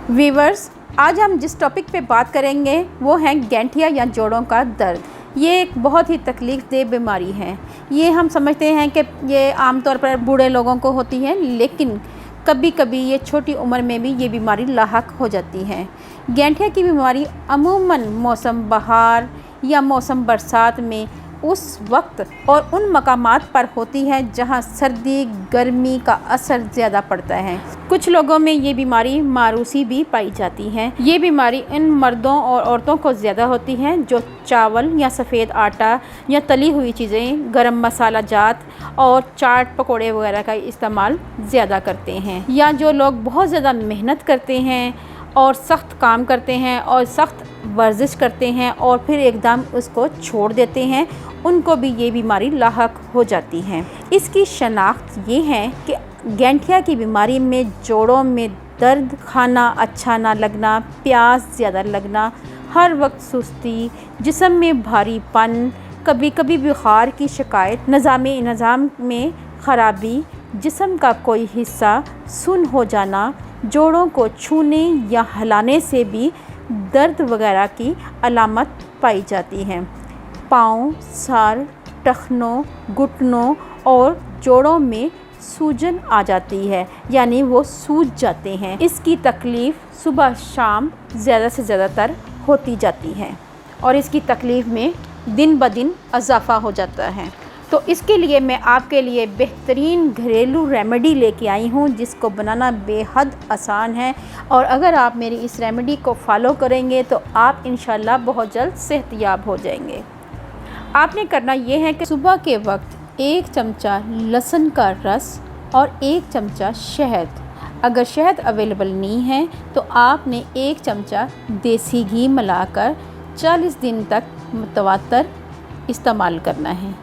Viewers, आज हम जिस टॉपिक पे बात करेंगे वो है गैंठिया या जोड़ों का दर्द। ये एक बहुत ही तकलीफ़देह बीमारी है। ये हम समझते हैं कि ये आमतौर पर बूढ़े लोगों को होती है, लेकिन कभी कभी ये छोटी उम्र में भी ये बीमारी लाहक हो जाती है। गैंठिया की बीमारी अमूमन मौसम बहार या मौसम बरसात में उस वक्त और उन मकामात पर होती है जहां सर्दी गर्मी का असर ज़्यादा पड़ता है। कुछ लोगों में ये बीमारी मारूसी भी पाई जाती है। ये बीमारी इन मर्दों और औरतों को ज़्यादा होती है जो चावल या सफ़ेद आटा या तली हुई चीज़ें, गरम मसाला जात और चाट पकोड़े वगैरह का इस्तेमाल ज़्यादा करते हैं, या जो लोग बहुत ज़्यादा मेहनत करते हैं और सख्त काम करते हैं और सख्त वर्जिश करते हैं और फिर एकदम उसको छोड़ देते हैं, उनको भी ये बीमारी लाहक हो जाती है। इसकी शनाख्त ये है कि गैंठिया की बीमारी में जोड़ों में दर्द, खाना अच्छा ना लगना, प्यास ज़्यादा लगना, हर वक्त सुस्ती, जिस्म में भारीपन, कभी कभी बुखार की शिकायत, निज़ाम में ख़राबी, जिस्म का कोई हिस्सा सुन्न हो जाना, जोड़ों को छूने या हिलाने से भी दर्द वगैरह की अलामत पाई जाती है। पाँव, सर, टखनों, घुटनों और जोड़ों में सूजन आ जाती है, यानी वो सूज जाते हैं। इसकी तकलीफ़ सुबह शाम ज़्यादा से ज़्यादातर होती जाती है और इसकी तकलीफ़ में दिन ब दिन इजाफ़ा हो जाता है। तो इसके लिए मैं आपके लिए बेहतरीन घरेलू रेमेडी लेके आई हूँ, जिसको बनाना बेहद आसान है, और अगर आप मेरी इस रेमेडी को फॉलो करेंगे तो आप इंशाल्लाह बहुत जल्द सेहतयाब हो जाएंगे। आपने करना ये है कि सुबह के वक्त 1 चमचा लहसुन का रस और 1 चमचा शहद, अगर शहद अवेलेबल नहीं है तो आपने 1 चमचा देसी घी मिलाकर 40 दिन तक मुतवातर इस्तेमाल करना है।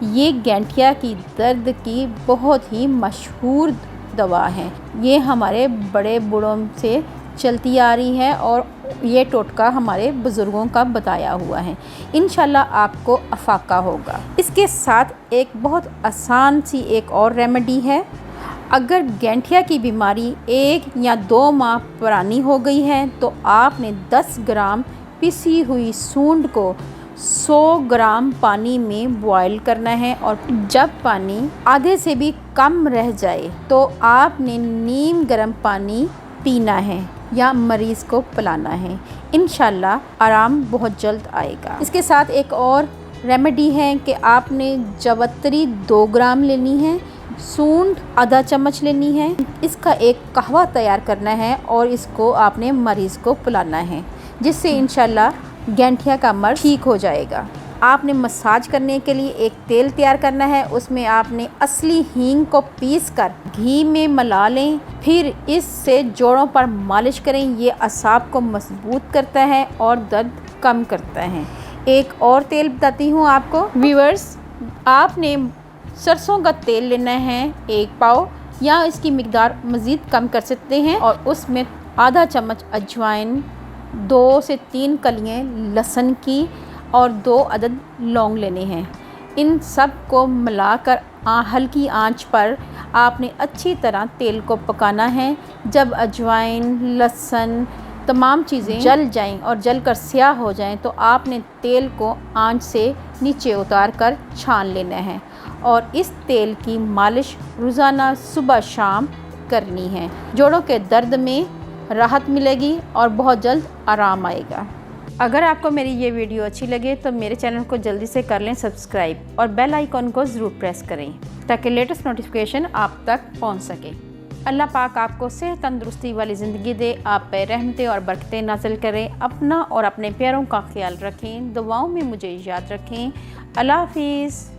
ये गैंठिया की दर्द की बहुत ही मशहूर दवा है। ये हमारे बड़े बूढ़ों से चलती आ रही है और ये टोटका हमारे बुज़ुर्गों का बताया हुआ है। इंशाल्लाह आपको अफाका होगा। इसके साथ एक बहुत आसान सी एक और रेमेडी है। अगर गैंठिया की बीमारी 1 या 2 माह पुरानी हो गई है तो आपने 10 ग्राम पिसी हुई सूंड को 100 ग्राम पानी में बॉयल करना है, और जब पानी आधे से भी कम रह जाए तो आपने नीम गर्म पानी पीना है या मरीज़ को पिलाना है। इंशाल्लाह आराम बहुत जल्द आएगा। इसके साथ एक और रेमेडी है कि आपने जवत्तरी 2 ग्राम लेनी है, सूंड आधा चम्मच लेनी है। इसका एक कहवा तैयार करना है और इसको आपने मरीज़ को पिलाना है, जिससे इंशाल्लाह गैंठिया का मर्ज़ ठीक हो जाएगा। आपने मसाज करने के लिए एक तेल तैयार करना है, उसमें आपने असली हींग को पीस कर घी में मिला लें, फिर इससे जोड़ों पर मालिश करें। ये असाब को मजबूत करता है और दर्द कम करता है। एक और तेल बताती हूँ आपको व्यूअर्स, आपने सरसों का तेल लेना है 1 पाव, या इसकी मिकदार मज़ीद कम कर सकते हैं, और उसमें आधा चम्मच अजवाइन, 2 से 3 कलियाँ लहसुन की और 2 अदद लौंग लेने हैं। इन सब को मिलाकर हल्की आंच पर आपने अच्छी तरह तेल को पकाना है। जब अजवाइन, लहसुन, तमाम चीज़ें जल जाएं और जलकर स्याह हो जाएं तो आपने तेल को आंच से नीचे उतार कर छान लेना है, और इस तेल की मालिश रोज़ाना सुबह शाम करनी है। जोड़ों के दर्द में राहत मिलेगी और बहुत जल्द आराम आएगा। अगर आपको मेरी ये वीडियो अच्छी लगे तो मेरे चैनल को जल्दी से कर लें सब्सक्राइब और बेल आइकॉन को ज़रूर प्रेस करें ताकि लेटेस्ट नोटिफिकेशन आप तक पहुंच सके। अल्लाह पाक आपको सेहत तंदुरुस्ती वाली ज़िंदगी दे, आप पे रहमतें और बरकतें नाज़िल करें। अपना और अपने प्यारों का ख्याल रखें, दुआओं में मुझे याद रखें। अल्लाह हाफ़िज़।